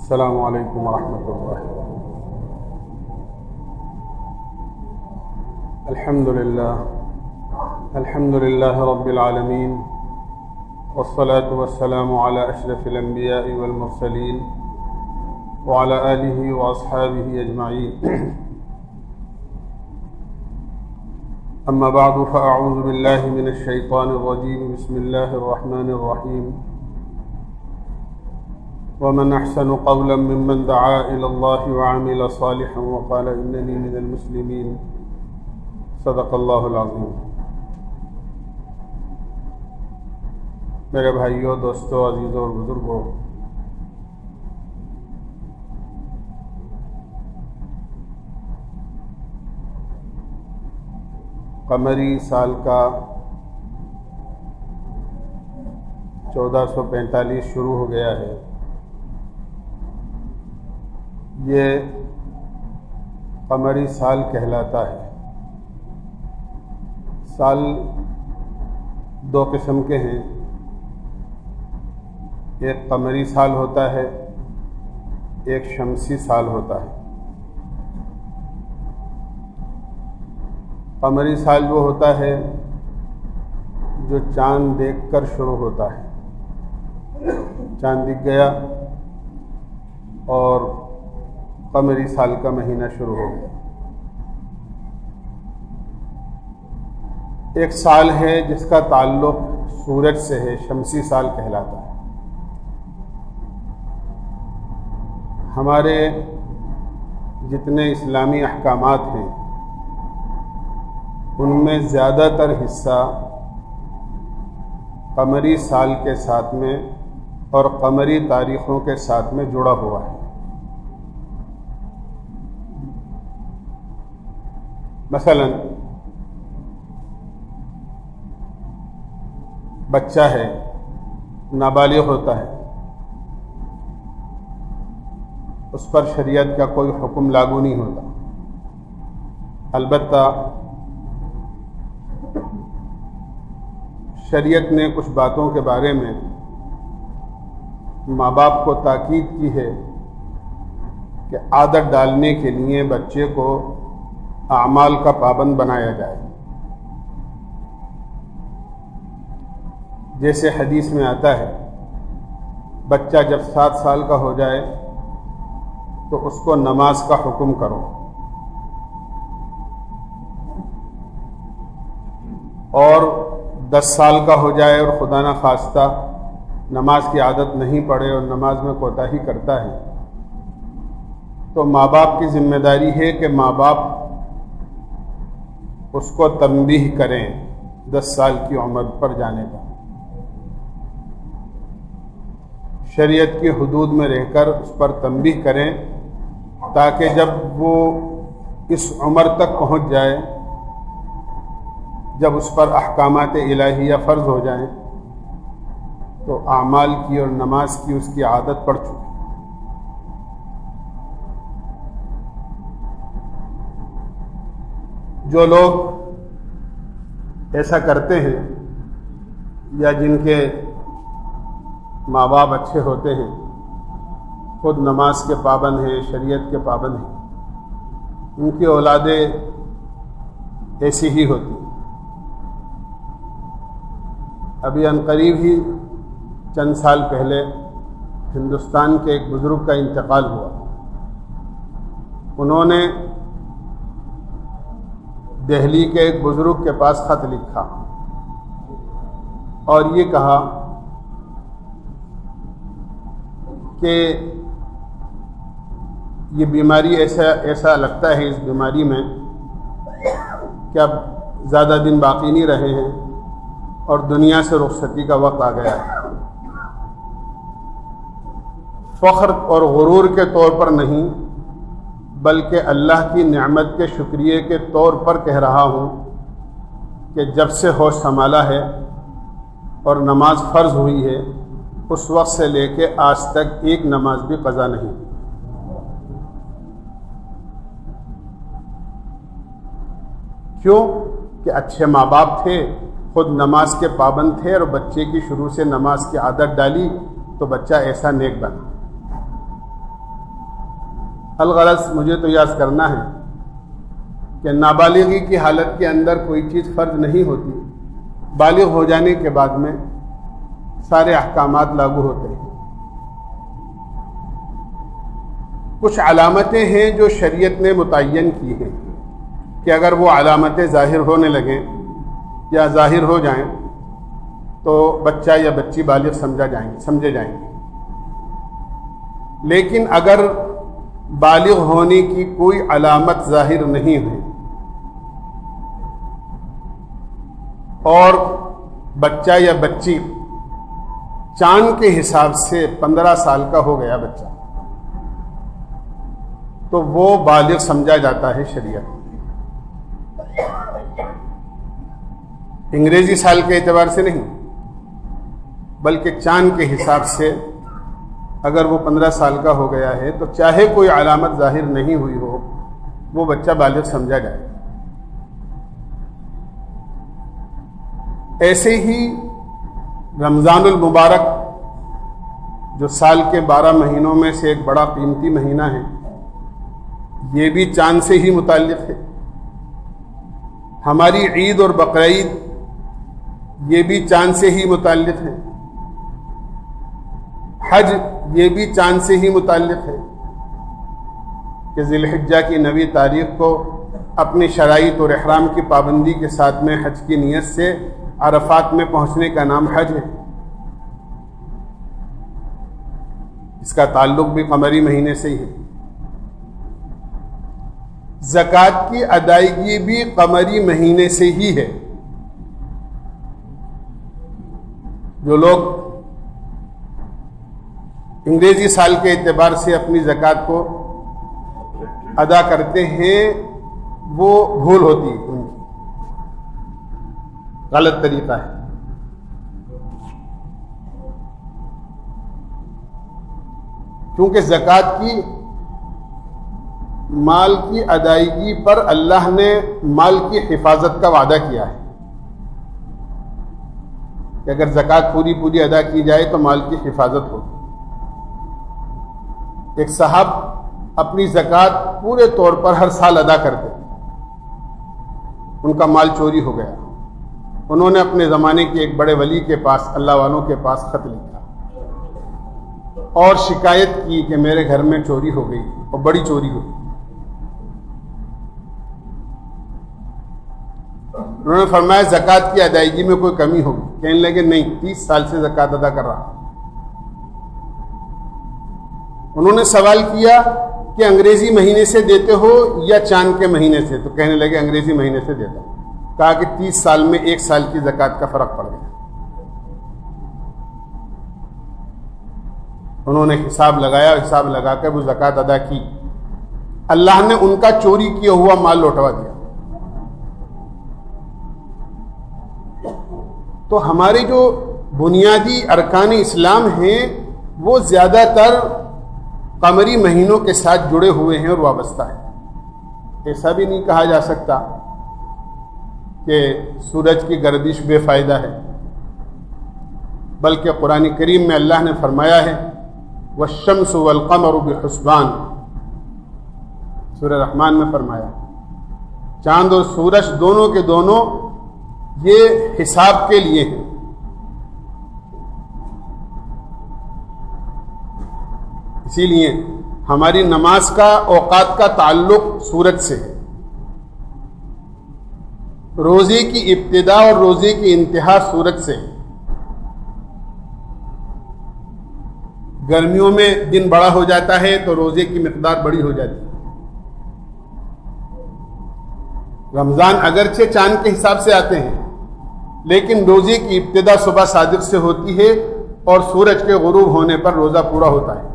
السلام علیکم ورحمۃ اللہ۔ الحمد للہ رب العالمین، والصلاة والسلام علی اشرف الانبیاء والمرسلین وعلی آلہ واصحابہ اجمعین، اما بعد فاعوذ باللہ من الشیطان الرجیم، بسم اللہ الرحمن الرحیم۔ ومن احسن قولا ممن دعا الى الله وعمل صالحا وقال انني من المسلمين، صدق اللہ العظیم۔ میرے بھائیوں، دوستوں، عزیزوں اور بزرگوں، قمری سال کا 1445 شروع ہو گیا ہے۔ یہ قمری سال کہلاتا ہے۔ سال دو قسم کے ہیں، ایک قمری سال ہوتا ہے، ایک شمسی سال ہوتا ہے۔ قمری سال وہ ہوتا ہے جو چاند دیکھ کر شروع ہوتا ہے، چاند دکھ گیا اور قمری سال کا مہینہ شروع ہو گیا۔ ایک سال ہے جس کا تعلق سورج سے ہے، شمسی سال کہلاتا ہے۔ ہمارے جتنے اسلامی احکامات ہیں ان میں زیادہ تر حصہ قمری سال کے ساتھ میں اور قمری تاریخوں کے ساتھ میں جڑا ہوا ہے۔ مثلا بچہ ہے، نابالغ ہوتا ہے، اس پر شریعت کا کوئی حکم لاگو نہیں ہوتا، البتہ شریعت نے کچھ باتوں کے بارے میں ماں باپ کو تاکید کی ہے کہ عادت ڈالنے کے لیے بچے کو اعمال کا پابند بنایا جائے۔ جیسے حدیث میں آتا ہے، بچہ جب 7 سال کا ہو جائے تو اس کو نماز کا حکم کرو، اور 10 سال کا ہو جائے اور خدا نخواستہ نماز کی عادت نہیں پڑے اور نماز میں کوتاہی کرتا ہے تو ماں باپ کی ذمہ داری ہے کہ ماں باپ اس کو تنبیہ کریں 10 سال کی عمر پر جانے کا، شریعت کی حدود میں رہ کر اس پر تنبیہ کریں، تاکہ جب وہ اس عمر تک پہنچ جائے، جب اس پر احکامات الہیہ فرض ہو جائیں تو اعمال کی اور نماز کی اس کی عادت پڑ چکی۔ جو لوگ ایسا کرتے ہیں یا جن کے ماں باپ اچھے ہوتے ہیں، خود نماز کے پابند ہیں، شریعت کے پابند ہیں، ان کی اولادیں ایسی ہی ہوتی ہیں۔ ابھی عنقریب ہی چند سال پہلے ہندوستان کے ایک بزرگ کا انتقال ہوا۔ انہوں نے دہلی کے ایک بزرگ کے پاس خط لکھا اور یہ کہا کہ یہ بیماری ایسا لگتا ہے، اس بیماری میں کہ اب زیادہ دن باقی نہیں رہے ہیں اور دنیا سے رخصتی کا وقت آ گیا ہے۔ فخر اور غرور کے طور پر نہیں بلکہ اللہ کی نعمت کے شکریہ کے طور پر کہہ رہا ہوں کہ جب سے ہوش سنبھالا ہے اور نماز فرض ہوئی ہے، اس وقت سے لے کے آج تک ایک نماز بھی قضا نہیں۔ کیوں؟ کہ اچھے ماں باپ تھے، خود نماز کے پابند تھے اور بچے کی شروع سے نماز کی عادت ڈالی تو بچہ ایسا نیک بنا۔ الغرض مجھے تو یاد کرنا ہے کہ نابالغی کی حالت کے اندر کوئی چیز فرض نہیں ہوتی، بالغ ہو جانے کے بعد میں سارے احکامات لاگو ہوتے ہیں۔ کچھ علامتیں ہیں جو شریعت نے متعین کی ہیں کہ اگر وہ علامتیں ظاہر ہونے لگیں یا ظاہر ہو جائیں تو بچہ یا بچی بالغ سمجھے جائیں گے۔ لیکن اگر بالغ ہونے کی کوئی علامت ظاہر نہیں ہے اور بچہ یا بچی چاند کے حساب سے 15 سال کا ہو گیا بچہ، تو وہ بالغ سمجھا جاتا ہے شریعت۔ انگریزی سال کے اعتبار سے نہیں بلکہ چاند کے حساب سے اگر وہ 15 سال کا ہو گیا ہے تو چاہے کوئی علامت ظاہر نہیں ہوئی ہو وہ بچہ بالغ سمجھا جائے۔ ایسے ہی رمضان المبارک جو سال کے 12 مہینوں میں سے ایک بڑا قیمتی مہینہ ہے، یہ بھی چاند سے ہی متعلق ہے۔ ہماری عید اور بقرعید یہ بھی چاند سے ہی متعلق ہے۔ حج یہ بھی چاند سے ہی متعلق ہے کہ ذی الحجہ کی 9 تاریخ کو اپنی شرائط اور احرام کی پابندی کے ساتھ میں حج کی نیت سے عرفات میں پہنچنے کا نام حج ہے۔ اس کا تعلق بھی قمری مہینے سے ہی ہے۔ زکوٰۃ کی ادائیگی بھی قمری مہینے سے ہی ہے۔ جو لوگ انگریزی سال کے اعتبار سے اپنی زکوٰۃ کو ادا کرتے ہیں وہ بھول ہوتی ہے، ان کی غلط طریقہ ہے۔ کیونکہ زکوٰۃ کی مال کی ادائیگی پر اللہ نے مال کی حفاظت کا وعدہ کیا ہے کہ اگر زکوٰۃ پوری ادا کی جائے تو مال کی حفاظت ہوگی۔ ایک صاحب اپنی زکوٰۃ پورے طور پر ہر سال ادا کرتے، ان کا مال چوری ہو گیا۔ انہوں نے اپنے زمانے کے ایک بڑے ولی کے پاس، اللہ والوں کے پاس خط لکھا اور شکایت کی کہ میرے گھر میں چوری ہو گئی اور بڑی چوری ہوئی۔ انہوں نے فرمایا زکوٰۃ کی ادائیگی میں کوئی کمی ہوگی؟ کہنے لگے نہیں، 30 سال سے زکوٰۃ ادا کر رہا۔ انہوں نے سوال کیا کہ انگریزی مہینے سے دیتے ہو یا چاند کے مہینے سے؟ تو کہنے لگے انگریزی مہینے سے دیتا ہوں۔ کہا کہ 30 سال میں 1 سال کی زکوٰۃ کا فرق پڑ گیا۔ انہوں نے حساب لگایا، حساب لگا کر وہ زکوٰۃ ادا کی۔ اللہ نے ان کا چوری کیا ہوا مال لوٹوا دیا۔ تو ہمارے جو بنیادی ارکان اسلام ہیں وہ زیادہ تر قمری مہینوں کے ساتھ جڑے ہوئے ہیں اور وابستہ ہیں۔ ایسا بھی نہیں کہا جا سکتا کہ سورج کی گردش بے فائدہ ہے، بلکہ قرآن کریم میں اللہ نے فرمایا ہے والشمس والقمر بحسبان، سورہ رحمان میں فرمایا چاند اور سورج دونوں کے دونوں یہ حساب کے لیے ہیں۔ اسی لیے ہماری نماز کا اوقات کا تعلق سورج سے ہے۔ روزے کی ابتدا اور روزے کی انتہا سورج سے ہے۔ گرمیوں میں دن بڑا ہو جاتا ہے تو روزے کی مقدار بڑی ہو جاتی ہے۔ رمضان اگرچہ چاند کے حساب سے آتے ہیں لیکن روزے کی ابتدا صبح صادق سے ہوتی ہے اور سورج کے غروب ہونے پر روزہ پورا ہوتا ہے۔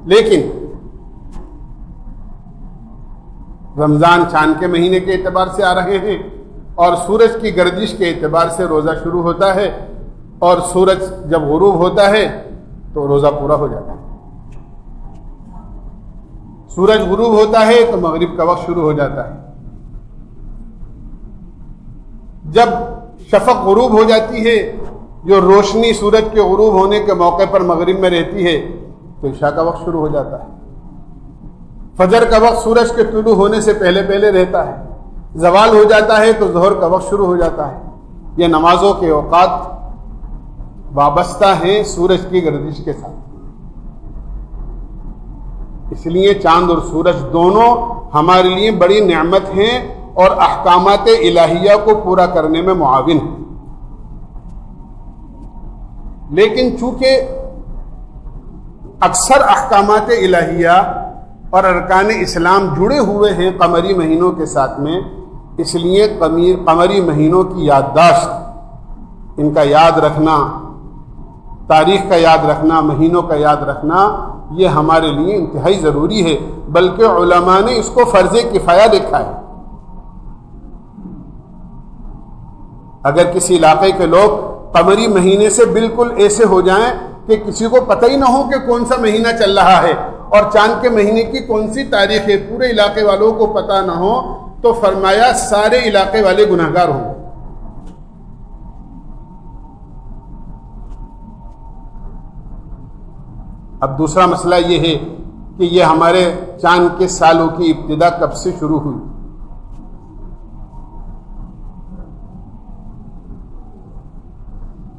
لیکن رمضان چاند کے مہینے کے اعتبار سے آ رہے ہیں اور سورج کی گردش کے اعتبار سے روزہ شروع ہوتا ہے، اور سورج جب غروب ہوتا ہے تو روزہ پورا ہو جاتا ہے۔ سورج غروب ہوتا ہے تو مغرب کا وقت شروع ہو جاتا ہے۔ جب شفق غروب ہو جاتی ہے جو روشنی سورج کے غروب ہونے کے موقع پر مغرب میں رہتی ہے تو عشاء کا وقت شروع ہو جاتا ہے. فجر کا وقت سورج کے طلوع ہونے سے پہلے پہلے رہتا ہے. زوال ہو جاتا ہے تو ظہر کا وقت شروع ہو جاتا ہے. یہ نمازوں کے اوقات وابستہ ہیں سورج کی گردش کے ساتھ. اس لیے چاند اور سورج دونوں ہمارے لیے بڑی نعمت ہیں اور احکامات الہیہ کو پورا کرنے میں معاون ہیں. لیکن چونکہ اکثر احکامات الہیہ اور ارکان اسلام جڑے ہوئے ہیں قمری مہینوں کے ساتھ میں، اس لیے قمری مہینوں کی یادداشت، ان کا یاد رکھنا، تاریخ کا یاد رکھنا، مہینوں کا یاد رکھنا، یہ ہمارے لیے انتہائی ضروری ہے. بلکہ علماء نے اس کو فرض کفایہ دیکھا ہے. اگر کسی علاقے کے لوگ قمری مہینے سے بالکل ایسے ہو جائیں کہ کسی کو پتہ ہی نہ ہو کہ کون سا مہینہ چل رہا ہے اور چاند کے مہینے کی کون سی تاریخ ہے، پورے علاقے والوں کو پتہ نہ ہو، تو فرمایا سارے علاقے والے گناہگار ہوں گے. اب دوسرا مسئلہ یہ ہے کہ یہ ہمارے چاند کے سالوں کی ابتدا کب سے شروع ہوئی؟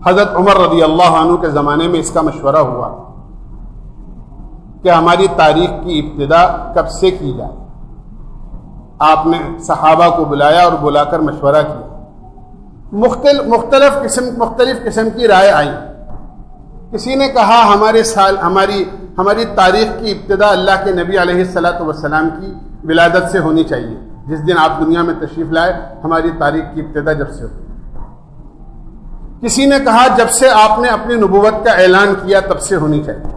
حضرت عمر رضی اللہ عنہ کے زمانے میں اس کا مشورہ ہوا کہ ہماری تاریخ کی ابتدا کب سے کی جائے. آپ نے صحابہ کو بلایا اور بلا کر مشورہ کیا. مختلف قسم کی رائے آئی. کسی نے کہا ہماری تاریخ کی ابتدا اللہ کے نبی علیہ الصلاۃ والسلام کی ولادت سے ہونی چاہیے. جس دن آپ دنیا میں تشریف لائے ہماری تاریخ کی ابتدا جب سے ہو. کسی نے کہا جب سے آپ نے اپنی نبوت کا اعلان کیا تب سے ہونی چاہیے.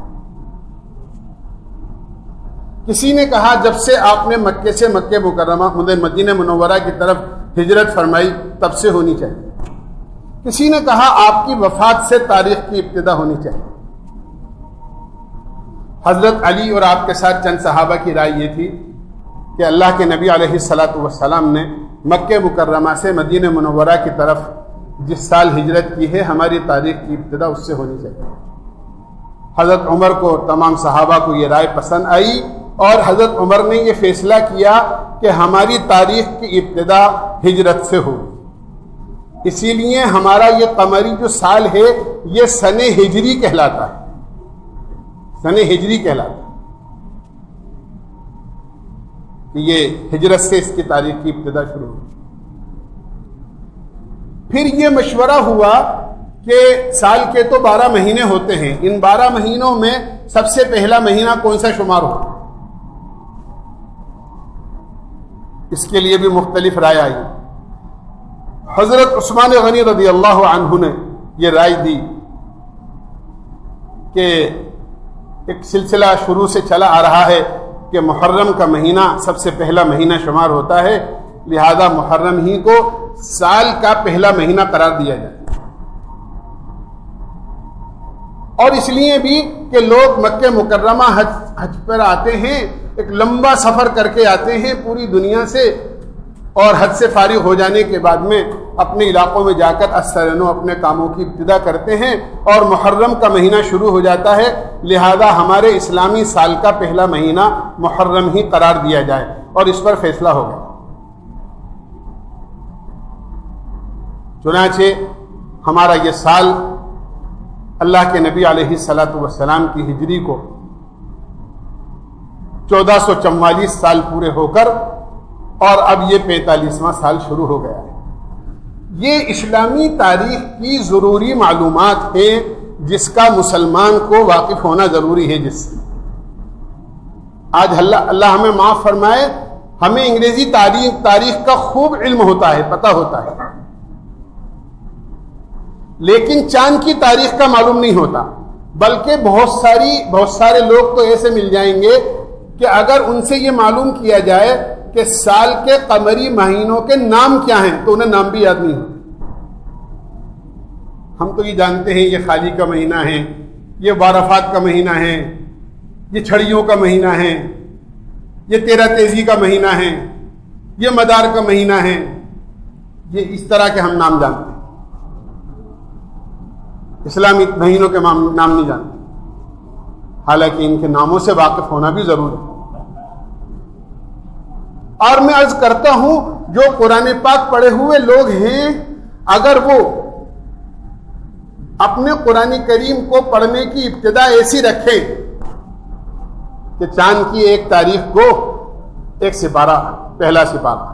کسی نے کہا جب سے آپ نے مکے سے مکہ مکرمہ مدینہ منورہ کی طرف ہجرت فرمائی تب سے ہونی چاہیے. کسی نے کہا آپ کی وفات سے تاریخ کی ابتدا ہونی چاہیے. حضرت علی اور آپ کے ساتھ چند صحابہ کی رائے یہ تھی کہ اللہ کے نبی علیہ الصلاۃ والسلام نے مکہ مکرمہ سے مدینہ منورہ کی طرف جس سال ہجرت کی ہے ہماری تاریخ کی ابتدا اس سے ہونی چاہیے. حضرت عمر کو تمام صحابہ کو یہ رائے پسند آئی اور حضرت عمر نے یہ فیصلہ کیا کہ ہماری تاریخ کی ابتدا ہجرت سے ہو. اسی لیے ہمارا یہ قمری جو سال ہے یہ سن ہجری کہلاتا ہے. سن ہجری کہلاتا ہے کہ یہ ہجرت سے اس کی تاریخ کی ابتدا شروع ہوئی. پھر یہ مشورہ ہوا کہ سال کے تو 12 مہینے ہوتے ہیں، ان 12 مہینوں میں سب سے پہلا مہینہ کون سا شمار ہو؟ اس کے لیے بھی مختلف رائے آئی. حضرت عثمان غنی رضی اللہ عنہ نے یہ رائے دی کہ ایک سلسلہ شروع سے چلا آ رہا ہے کہ محرم کا مہینہ سب سے پہلا مہینہ شمار ہوتا ہے، لہذا محرم ہی کو سال کا پہلا مہینہ قرار دیا جائے. اور اس لیے بھی کہ لوگ مکہ مکرمہ حج پر آتے ہیں، ایک لمبا سفر کر کے آتے ہیں پوری دنیا سے، اور حج سے فارغ ہو جانے کے بعد میں اپنے علاقوں میں جا کر اثرنو اپنے کاموں کی ابتدا کرتے ہیں اور محرم کا مہینہ شروع ہو جاتا ہے. لہذا ہمارے اسلامی سال کا پہلا مہینہ محرم ہی قرار دیا جائے، اور اس پر فیصلہ ہو گیا. چنانچہ ہمارا یہ سال اللہ کے نبی علیہ الصلاۃ والسلام کی ہجری کو 1444 سال پورے ہو کر اور اب یہ 45واں سال شروع ہو گیا ہے. یہ اسلامی تاریخ کی ضروری معلومات ہیں جس کا مسلمان کو واقف ہونا ضروری ہے. جس سے آج اللہ ہمیں معاف فرمائے، ہمیں انگریزی تاریخ کا خوب علم ہوتا ہے، پتہ ہوتا ہے، لیکن چاند کی تاریخ کا معلوم نہیں ہوتا. بلکہ بہت سارے لوگ تو ایسے مل جائیں گے کہ اگر ان سے یہ معلوم کیا جائے کہ سال کے قمری مہینوں کے نام کیا ہیں تو انہیں نام بھی یاد نہیں ہوتے. ہم تو یہ جانتے ہیں یہ خالی کا مہینہ ہے، یہ بارفات کا مہینہ ہے، یہ چھڑیوں کا مہینہ ہے، یہ 13 تیزی کا مہینہ ہے، یہ مدار کا مہینہ ہے. یہ اس طرح کے ہم نام جانتے ہیں. اسلامی مہینوں کے نام نہیں جانتے، حالانکہ ان کے ناموں سے واقف ہونا بھی ضروری ہے۔ اور میں عرض کرتا ہوں جو قرآن پاک پڑھے ہوئے لوگ ہیں، اگر وہ اپنے قرآن کریم کو پڑھنے کی ابتدا ایسی رکھیں کہ چاند کی 1 تاریخ کو ایک سپارہ، پہلا سپارہ،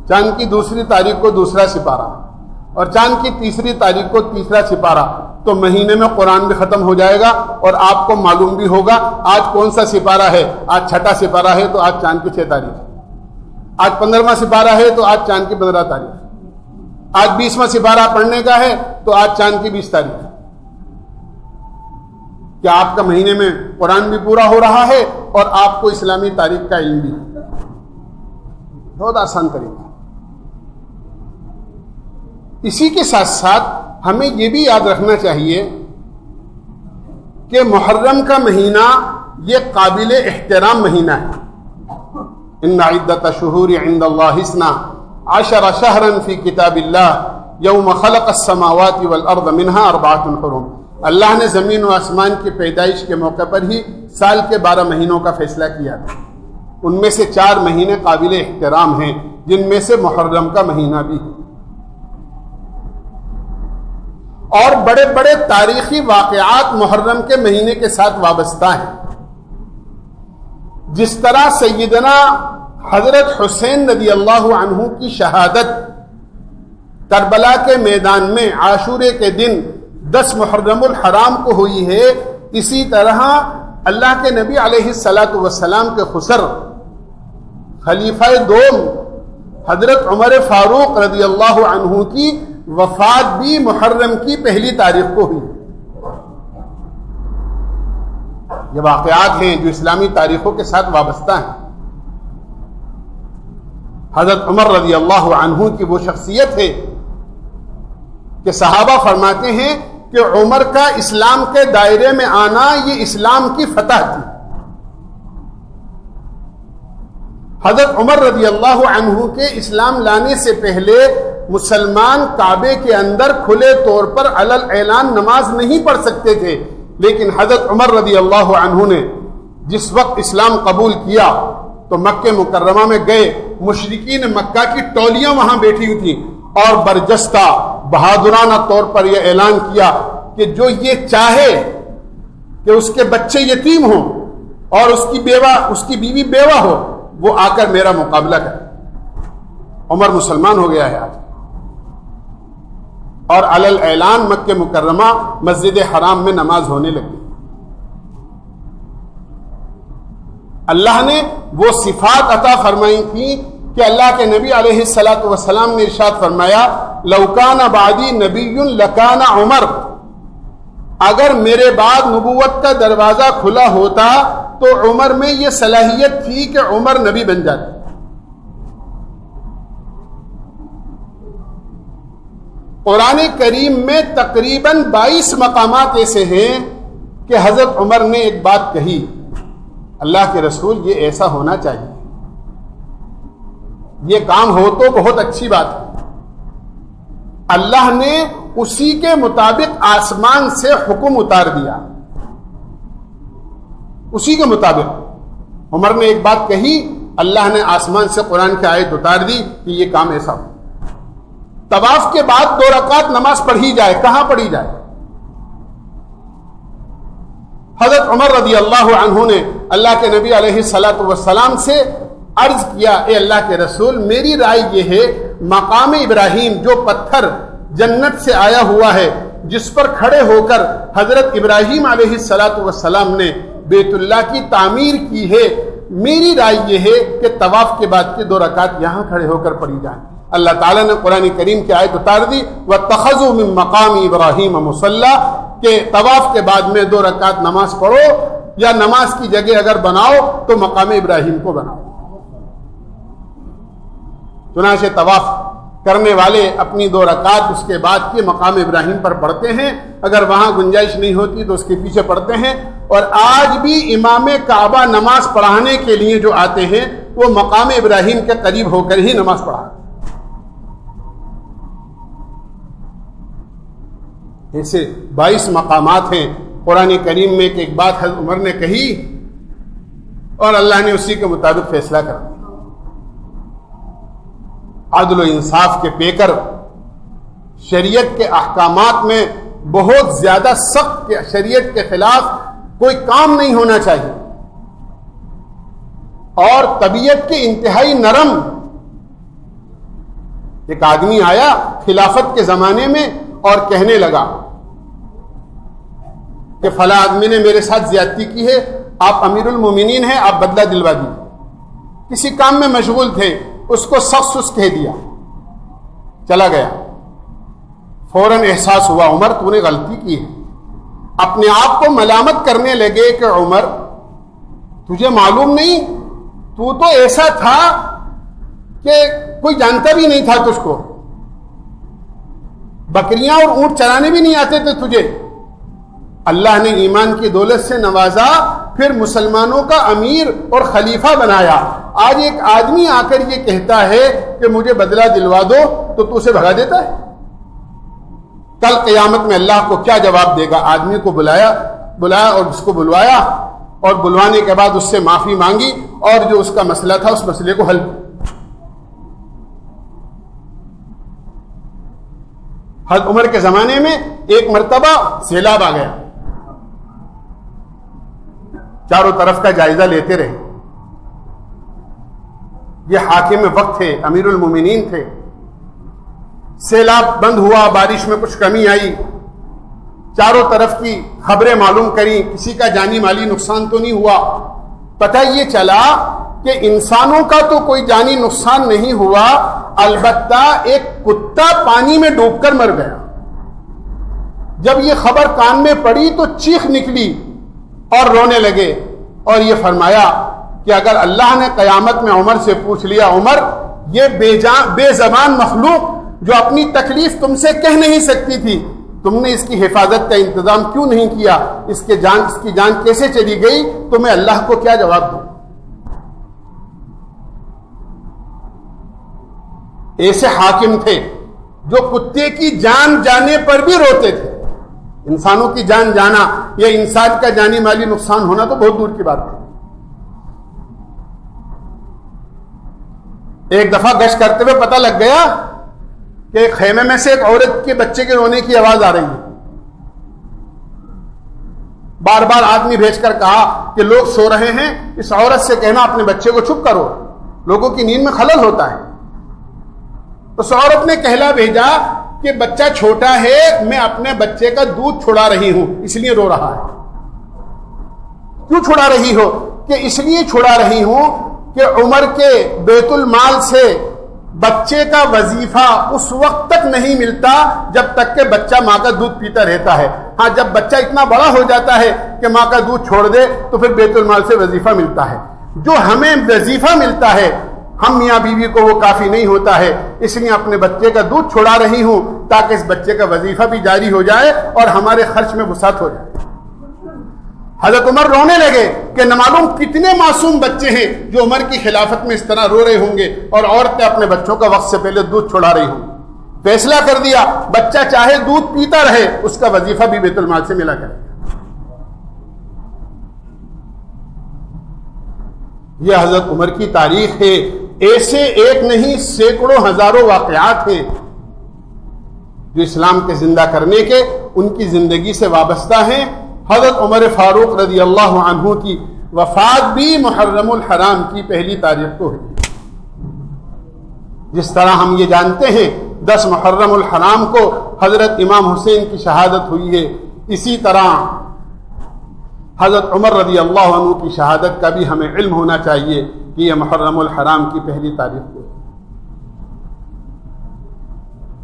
چاند کی 2 تاریخ کو 2 سپارہ، اور چاند کی 3 تاریخ کو 3 سپارہ، تو مہینے میں قرآن بھی ختم ہو جائے گا اور آپ کو معلوم بھی ہوگا آج کون سا سپارہ ہے۔ آج 6واں سپارہ ہے تو آج چاند کی 6 تاریخ ہے، آج 15واں سپارہ ہے تو آج چاند کی 15 تاریخ ہے، آج 20واں سپارہ پڑھنے کا ہے تو آج چاند کی 20 تاریخ ہے۔ کیا آپ کا مہینے میں قرآن بھی پورا ہو رہا ہے اور آپ کو اسلامی تاریخ کا علم بھی؟ بہت آسان طریقہ۔ اسی کے ساتھ ساتھ ہمیں یہ بھی یاد رکھنا چاہیے کہ محرم کا مہینہ یہ قابل احترام مہینہ ہے۔ ان عدۃ الشہور عند اللہ 12 شہرا فی کتاب اللہ یوم خلق السماوات والارض منها 4 حرم۔ اللہ نے زمین و آسمان کی پیدائش کے موقع پر ہی سال کے 12 مہینوں کا فیصلہ کیا تھا، ان میں سے 4 مہینے قابل احترام ہیں، جن میں سے محرم کا مہینہ بھی ہے۔ اور بڑے بڑے تاریخی واقعات محرم کے مہینے کے ساتھ وابستہ ہیں، جس طرح سیدنا حضرت حسین رضی اللہ عنہ کی شہادت کربلا کے میدان میں عاشورے کے دن 10 محرم الحرام کو ہوئی ہے، اسی طرح اللہ کے نبی علیہ السلام کے خسر خلیفہ دوم حضرت عمر فاروق رضی اللہ عنہ کی وفات بھی محرم کی 1 تاریخ کو ہوئی۔ یہ واقعات ہیں جو اسلامی تاریخوں کے ساتھ وابستہ ہیں۔ حضرت عمر رضی اللہ عنہ کی وہ شخصیت ہے کہ صحابہ فرماتے ہیں کہ عمر کا اسلام کے دائرے میں آنا یہ اسلام کی فتح تھی۔ حضرت عمر رضی اللہ عنہ کے اسلام لانے سے پہلے مسلمان کعبے کے اندر کھلے طور پر علل اعلان نماز نہیں پڑھ سکتے تھے، لیکن حضرت عمر رضی اللہ عنہ نے جس وقت اسلام قبول کیا تو مکہ مکرمہ میں گئے، مشرکین مکہ کی ٹولیاں وہاں بیٹھی ہوئی تھیں، اور برجستہ بہادرانہ طور پر یہ اعلان کیا کہ جو یہ چاہے کہ اس کے بچے یتیم ہوں اور اس کی بیوی بیوہ ہو، وہ آ کر میرا مقابلہ کرے۔ عمر مسلمان ہو گیا ہے آج، اور علل اعلان مکہ مکرمہ مسجد حرام میں نماز ہونے لگی۔ اللہ نے وہ صفات عطا فرمائی تھی کہ اللہ کے نبی علیہ السلام نے ارشاد فرمایا لو کان بعدی نبی لکان عمر، اگر میرے بعد نبوت کا دروازہ کھلا ہوتا تو عمر میں یہ صلاحیت تھی کہ عمر نبی بن جاتے۔ قرآن کریم میں تقریباً 22 مقامات ایسے ہیں کہ حضرت عمر نے ایک بات کہی، اللہ کے رسول یہ ایسا ہونا چاہیے، یہ کام ہو تو بہت اچھی بات ہے۔ اللہ نے اسی کے مطابق آسمان سے حکم اتار دیا، اسی کے مطابق عمر نے ایک بات کہی، اللہ نے آسمان سے قرآن کی آیت اتار دی کہ یہ کام ایسا ہو۔ طواف کے بعد 2 رکعت نماز پڑھی جائے، کہاں پڑھی جائے؟ حضرت عمر رضی اللہ عنہ نے اللہ کے نبی علیہ السلام سے عرض کیا، اے اللہ کے رسول، میری رائے یہ ہے مقام ابراہیم جو پتھر جنت سے آیا ہوا ہے، جس پر کھڑے ہو کر حضرت ابراہیم علیہ السلام نے بیت اللہ کی تعمیر کی ہے، میری رائے یہ ہے کہ طواف کے بعد کے 2 رکعت یہاں کھڑے ہو کر پڑھی جائیں۔ اللہ تعالیٰ نے قرآن کریم کی آیت اتار دی وَاتَّخَذُوا مِن مَّقَامِ إِبْرَاهِيمَ مُصَلًّى، کہ طواف کے بعد میں 2 رکعت نماز پڑھو یا نماز کی جگہ اگر بناؤ تو مقام ابراہیم کو بناؤ۔ چنانچہ طواف کرنے والے اپنی 2 رکعت اس کے بعد کے مقام ابراہیم پر پڑھتے ہیں، اگر وہاں گنجائش نہیں ہوتی تو اس کے پیچھے پڑھتے ہیں، اور آج بھی امام کعبہ نماز پڑھانے کے لیے جو آتے ہیں وہ مقام ابراہیم کے قریب ہو کر ہی نماز پڑھاتے ہیں۔ ایسے 22 مقامات ہیں قرآن کریم میں کہ ایک بات حضرت عمر نے کہی اور اللہ نے اسی کے مطابق فیصلہ کر دیا. عدل و انصاف کے پیکر، شریعت کے احکامات میں بہت زیادہ سخت، شریعت کے خلاف کوئی کام نہیں ہونا چاہیے، اور طبیعت کے انتہائی نرم. ایک آدمی آیا خلافت کے زمانے میں اور کہنے لگا کہ فلاں آدمی نے میرے ساتھ زیادتی کی ہے، آپ امیر المومنین ہیں، آپ بدلہ دلوا دیجیے. کسی کام میں مشغول تھے، اس کو سخت کہہ دیا، چلا گیا. فوراً احساس ہوا عمر تو نے غلطی کی ہے. اپنے آپ کو ملامت کرنے لگے کہ عمر تجھے معلوم نہیں، تو ایسا تھا کہ کوئی جانتا بھی نہیں تھا تجھ کو، بکریاں اور اونٹ چرانے بھی نہیں آتے تھے تجھے. اللہ نے ایمان کی دولت سے نوازا، پھر مسلمانوں کا امیر اور خلیفہ بنایا. آج ایک آدمی آ کر یہ کہتا ہے کہ مجھے بدلہ دلوا دو تو اسے بھگا دیتا ہے. کل قیامت میں اللہ کو کیا جواب دے گا؟ آدمی کو بلایا اور اس کو بلوایا، اور بلوانے کے بعد اس سے معافی مانگی، اور جو اس کا مسئلہ تھا اس مسئلے کو حل کیا. حضرت عمر کے زمانے میں ایک مرتبہ سیلاب آ گیا، چاروں طرف کا جائزہ لیتے رہے. یہ حاکم وقت تھے، امیر المومنین تھے. سیلاب بند ہوا، بارش میں کچھ کمی آئی، چاروں طرف کی خبریں معلوم کریں، کسی کا جانی مالی نقصان تو نہیں ہوا. پتہ یہ چلا کہ انسانوں کا تو کوئی جانی نقصان نہیں ہوا، البتہ ایک کتا پانی میں ڈوب کر مر گیا. جب یہ خبر کان میں پڑی تو چیخ نکلی اور رونے لگے، اور یہ فرمایا کہ اگر اللہ نے قیامت میں عمر سے پوچھ لیا، عمر یہ بے زبان مخلوق جو اپنی تکلیف تم سے کہہ نہیں سکتی تھی، تم نے اس کی حفاظت کا انتظام کیوں نہیں کیا، اس کی جان کیسے چلی گئی، تو میں اللہ کو کیا جواب دوں؟ ایسے حاکم تھے جو کتے کی جان جانے پر بھی روتے تھے. انسانوں کی جان جانا یا انسان کا جانی مالی نقصان ہونا تو بہت دور کی بات ہے. ایک دفعہ گشت کرتے ہوئے پتہ لگ گیا کہ ایک خیمے میں سے ایک عورت کے بچے کے رونے کی آواز آ رہی ہے. بار بار آدمی بھیج کر کہا کہ لوگ سو رہے ہیں، اس عورت سے کہنا اپنے بچے کو چپ کرو، لوگوں کی نیند میں خلل ہوتا ہے. تو اس عورت نے کہلا بھیجا کہ بچہ چھوٹا ہے، میں اپنے بچے کا دودھ چھڑا رہی ہوں اس لیے رو رہا ہے. کیوں چھڑا رہی ہو؟ کہ اس لیے چھڑا رہی ہوں کہ عمر کے بیت المال سے بچے کا وظیفہ اس وقت تک نہیں ملتا جب تک کہ بچہ ماں کا دودھ پیتا رہتا ہے. ہاں جب بچہ اتنا بڑا ہو جاتا ہے کہ ماں کا دودھ چھوڑ دے تو پھر بیت المال سے وظیفہ ملتا ہے. جو ہمیں وظیفہ ملتا ہے ہم میاں بیوی کو وہ کافی نہیں ہوتا ہے، اس لیے اپنے بچے کا دودھ چھڑا رہی ہوں تاکہ اس بچے کا وظیفہ بھی جاری ہو جائے اور ہمارے خرچ میں وسعت ہو جائے. حضرت عمر رونے لگے کہ نہ معلوم کتنے معصوم بچے ہیں جو عمر کی خلافت میں اس طرح رو رہے ہوں گے اور عورتیں اپنے بچوں کا وقت سے پہلے دودھ چھڑا رہی ہوں. فیصلہ کر دیا بچہ چاہے دودھ پیتا رہے، اس کا وظیفہ بھی بیت المال سے ملا کرے. یہ حضرت عمر کی تاریخ ہے. ایسے ایک نہیں سینکڑوں ہزاروں واقعات ہیں جو اسلام کے زندہ کرنے کے ان کی زندگی سے وابستہ ہیں. حضرت عمر فاروق رضی اللہ عنہ کی وفات بھی محرم الحرام کی 1 تاریخ کو ہوئی. جس طرح ہم یہ جانتے ہیں 10 محرم الحرام کو حضرت امام حسین کی شہادت ہوئی ہے، اسی طرح حضرت عمر رضی اللہ عنہ کی شہادت کا بھی ہمیں علم ہونا چاہیے کہ یہ محرم الحرام کی 1 تاریخ کو.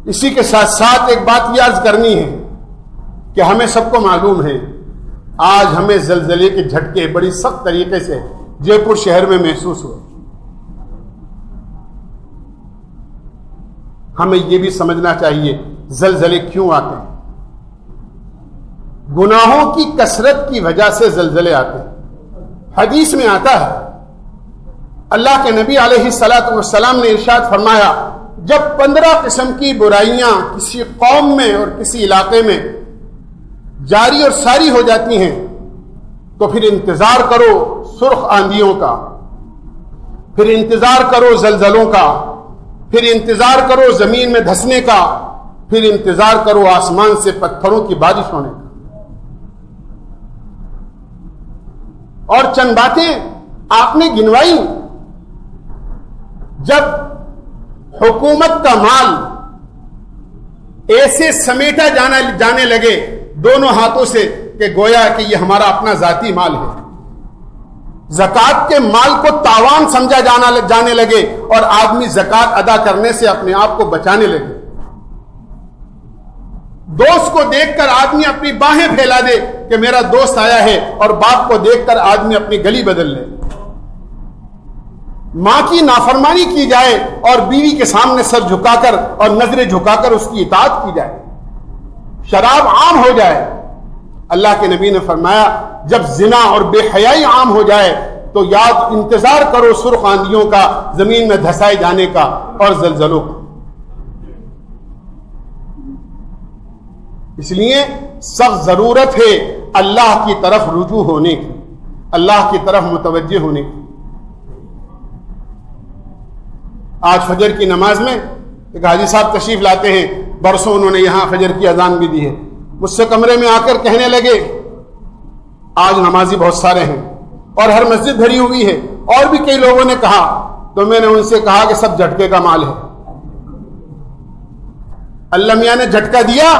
اسی کے ساتھ ساتھ ایک بات یہ عرض کرنی ہے کہ ہمیں سب کو معلوم ہے آج ہمیں زلزلے کے جھٹکے بڑی سخت طریقے سے جے پور شہر میں محسوس ہوئے. ہمیں یہ بھی سمجھنا چاہیے زلزلے کیوں آتے ہیں. گناہوں کی کثرت کی وجہ سے زلزلے آتے ہیں. حدیث میں آتا ہے اللہ کے نبی علیہ الصلوۃ والسلام نے ارشاد فرمایا جب 15 قسم کی برائیاں کسی قوم میں اور کسی علاقے میں جاری اور ساری ہو جاتی ہیں تو پھر انتظار کرو سرخ آندھیوں کا، پھر انتظار کرو زلزلوں کا، پھر انتظار کرو زمین میں دھسنے کا، پھر انتظار کرو آسمان سے پتھروں کی بارش ہونے کا۔ اور چند باتیں آپ نے گنوائی، جب حکومت کا مال ایسے سمیٹا جانے لگے دونوں ہاتھوں سے کہ گویا کہ یہ ہمارا اپنا ذاتی مال ہے، زکوٰۃ کے مال کو تاوان سمجھا جانے لگے اور آدمی زکوٰۃ ادا کرنے سے اپنے آپ کو بچانے لگے، دوست کو دیکھ کر آدمی اپنی باہیں پھیلا دے کہ میرا دوست آیا ہے، اور باپ کو دیکھ کر آدمی اپنی گلی بدل لے، ماں کی نافرمانی کی جائے اور بیوی کے سامنے سر جھکا کر اور نظریں جھکا کر اس کی اطاعت کی جائے، شراب عام ہو جائے۔ اللہ کے نبی نے فرمایا جب زنا اور بے حیائی عام ہو جائے تو انتظار کرو سرخ آندھیوں کا، زمین میں دھسائے جانے کا اور زلزلوں کا۔ اس لیے سخت ضرورت ہے اللہ کی طرف رجوع ہونے کی، اللہ کی طرف متوجہ ہونے کی۔ آج فجر کی نماز میں ایک حاجی صاحب تشریف لاتے ہیں، برسوں انہوں نے یہاں فجر کی اذان بھی دی ہے، مجھ سے کمرے میں آ کر کہنے لگے آج نمازی بہت سارے ہیں اور ہر مسجد بھری ہوئی ہے، اور بھی کئی لوگوں نے کہا، تو میں نے ان سے کہا کہ سب جھٹکے کا مال ہے۔ اللہ میاں نے جھٹکا دیا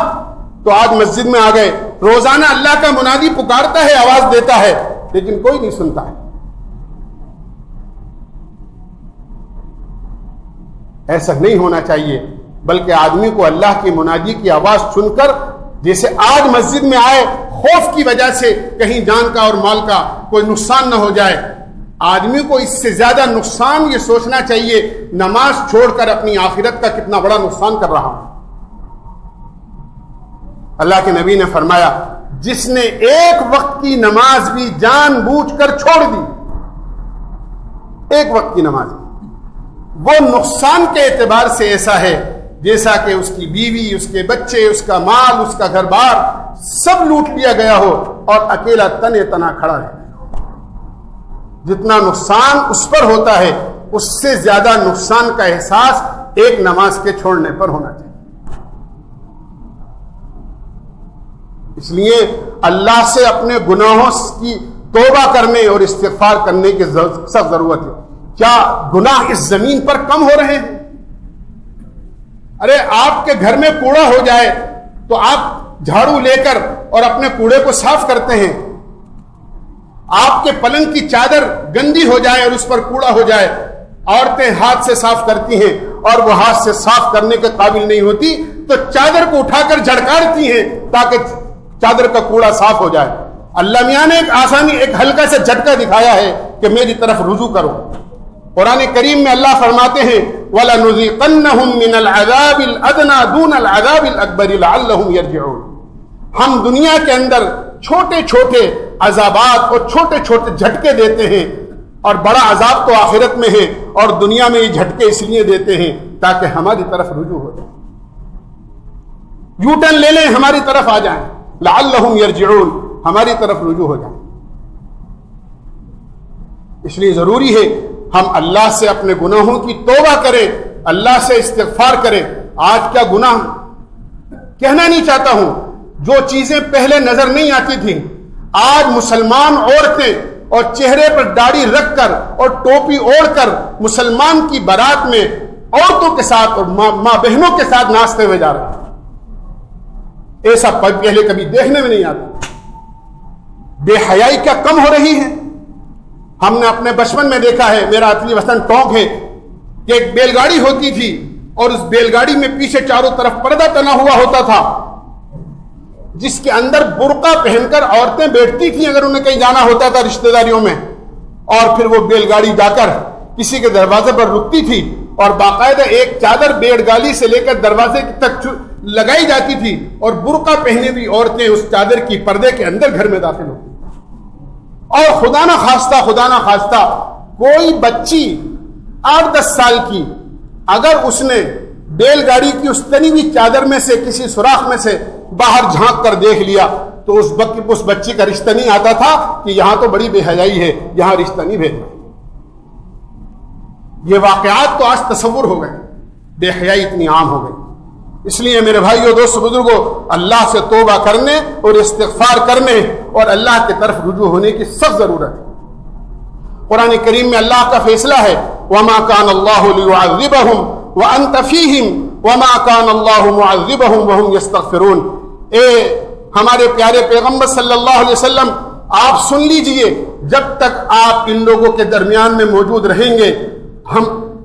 تو آج مسجد میں آ گئے، روزانہ اللہ کا منادی پکارتا ہے، آواز دیتا ہے، لیکن کوئی نہیں سنتا ہے۔ ایسا نہیں ہونا چاہیے، بلکہ آدمی کو اللہ کی منادی کی آواز سن کر، جیسے آج مسجد میں آئے خوف کی وجہ سے کہیں جان کا اور مال کا کوئی نقصان نہ ہو جائے، آدمی کو اس سے زیادہ نقصان یہ سوچنا چاہیے نماز چھوڑ کر اپنی آخرت کا کتنا بڑا نقصان کر رہا ہوں۔ اللہ کے نبی نے فرمایا جس نے ایک وقت کی نماز بھی جان بوجھ کر چھوڑ دی، ایک وقت کی نماز، وہ نقصان کے اعتبار سے ایسا ہے جیسا کہ اس کی بیوی، اس کے بچے، اس کا مال، اس کا گھر بار سب لوٹ لیا گیا ہو اور اکیلا تنے تنا کھڑا ہے۔ جتنا نقصان اس پر ہوتا ہے اس سے زیادہ نقصان کا احساس ایک نماز کے چھوڑنے پر ہونا چاہیے۔ اس لیے اللہ سے اپنے گناہوں کی توبہ کرنے اور استغفار کرنے کی سخت ضرورت ہے۔ کیا گناہ اس زمین پر کم ہو رہے ہیں؟ ارے آپ کے گھر میں کوڑا ہو جائے تو آپ جھاڑو لے کر اور اپنے کوڑے کو صاف کرتے ہیں، آپ کے پلنگ کی چادر گندی ہو جائے اور اس پر کوڑا ہو جائے، عورتیں ہاتھ سے صاف کرتی ہیں اور وہ ہاتھ سے صاف کرنے کے قابل نہیں ہوتی تو چادر کو اٹھا کر جھڑکارتی ہیں تاکہ چادر کا کوڑا صاف ہو جائے۔ اللہ میاں نے ایک ہلکا سا جھٹکا دکھایا ہے کہ میری طرف رجوع کرو۔ قرآن کریم میں اللہ فرماتے ہیں وَلَنُذِيقَنَّهُم مِّنَ الْعَذَابِ الْأَدْنَىٰ دُونَ الْعَذَابِ الْأَكْبَرِ لَعَلَّهُمْ يَرْجِعُونَ۔ ہم دنیا کے اندر چھوٹے چھوٹے عذابات اور چھوٹے چھوٹے جھٹکے دیتے ہیں، اور بڑا عذاب تو آخرت میں ہے، اور دنیا میں یہ جھٹکے اس لیے دیتے ہیں تاکہ ہماری طرف رجوع ہو جائے، یو ٹرن لے لیں، ہماری طرف آ جائیں، لعلہم یرجعون، ہماری طرف رجوع ہو جائیں۔ اس لیے ضروری ہے ہم اللہ سے اپنے گناہوں کی توبہ کریں، اللہ سے استغفار کریں۔ آج کیا گناہ کہنا نہیں چاہتا ہوں، جو چیزیں پہلے نظر نہیں آتی تھیں، آج مسلمان عورتیں اور چہرے پر داڑھی رکھ کر اور ٹوپی اوڑھ کر مسلمان کی بارات میں عورتوں کے ساتھ اور ماں بہنوں کے ساتھ ناچتے ہوئے جا رہے ہیں۔ ایسا پہلے کبھی دیکھنے میں نہیں آتا۔ بے حیائی کیا کم ہو رہی ہے؟ ہم نے اپنے بچپن میں دیکھا ہے، میرا اصلی وطن ٹونک ہے، کہ ایک بیل گاڑی ہوتی تھی اور اس بیل گاڑی میں پیچھے چاروں طرف پردہ تنا ہوا ہوتا تھا، جس کے اندر برقع پہن کر عورتیں بیٹھتی تھیں اگر انہیں کہیں جانا ہوتا تھا رشتہ داریوں میں، اور پھر وہ بیل گاڑی جا کر کسی کے دروازے پر رکتی تھی اور باقاعدہ ایک چادر بیل گاڑی سے لے کر دروازے تک لگائی جاتی تھی، اور برقع پہنے ہوئی عورتیں اس چادر کی پردے کے اندر گھر میں داخل ہوتی، اور خدا نہ خواستہ کوئی بچی 8-10 سال کی اگر اس نے بیل گاڑی کی اس تنی ہوئی چادر میں سے کسی سوراخ میں سے باہر جھانک کر دیکھ لیا تو اس بچی کا رشتہ نہیں آتا تھا کہ یہاں تو بڑی بے حیائی ہے، یہاں رشتہ نہیں بھیجنا۔ یہ واقعات تو آج تصور ہو گئے، بے حیائی اتنی عام ہو گئی۔ اس لیے میرے بھائیوں، دوست بزرگوں، اللہ سے توبہ کرنے اور استغفار کرنے اور اللہ کی طرف رجوع ہونے کی سخت ضرورت ہے۔ قرآن کریم میں اللہ کا فیصلہ ہے، وَمَا كَانَ اللَّهُ لِيُعَذِّبَهُمْ وَأَنْتَ فِيهِمْ وَمَا كَانَ اللَّهُ مُعَذِّبَهُمْ وَهُمْ يَسْتَغْفِرُونَ۔ ہمارے پیارے پیغمبر صلی اللہ علیہ وسلم، آپ سن لیجئے، جب تک آپ ان لوگوں کے درمیان میں موجود رہیں گے ہم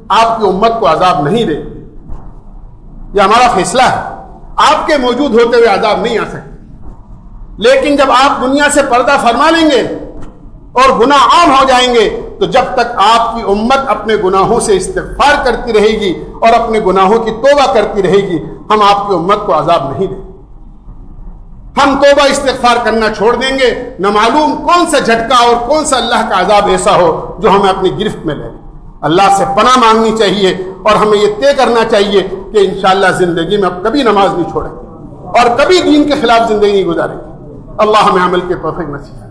آپ کی امت کو عذاب نہیں دیں گے۔ یہ ہمارا فیصلہ ہے، آپ کے موجود ہوتے ہوئے عذاب نہیں آ سکتے۔ لیکن جب آپ دنیا سے پردہ فرما لیں گے اور گناہ عام ہو جائیں گے تو جب تک آپ کی امت اپنے گناہوں سے استغفار کرتی رہے گی اور اپنے گناہوں کی توبہ کرتی رہے گی، ہم آپ کی امت کو عذاب نہیں دیں گے۔ ہم توبہ استغفار کرنا چھوڑ دیں گے، نہ معلوم کون سا جھٹکا اور کون سا اللہ کا عذاب ایسا ہو جو ہمیں اپنی گرفت میں لے۔ اللہ سے پناہ مانگنی چاہیے اور ہمیں یہ طے کرنا چاہیے کہ انشاءاللہ زندگی میں اب کبھی نماز نہیں چھوڑیں گے اور کبھی دین کے خلاف زندگی نہیں گزاریں گے۔ اللہ ہمیں عمل کے توفیق نصیب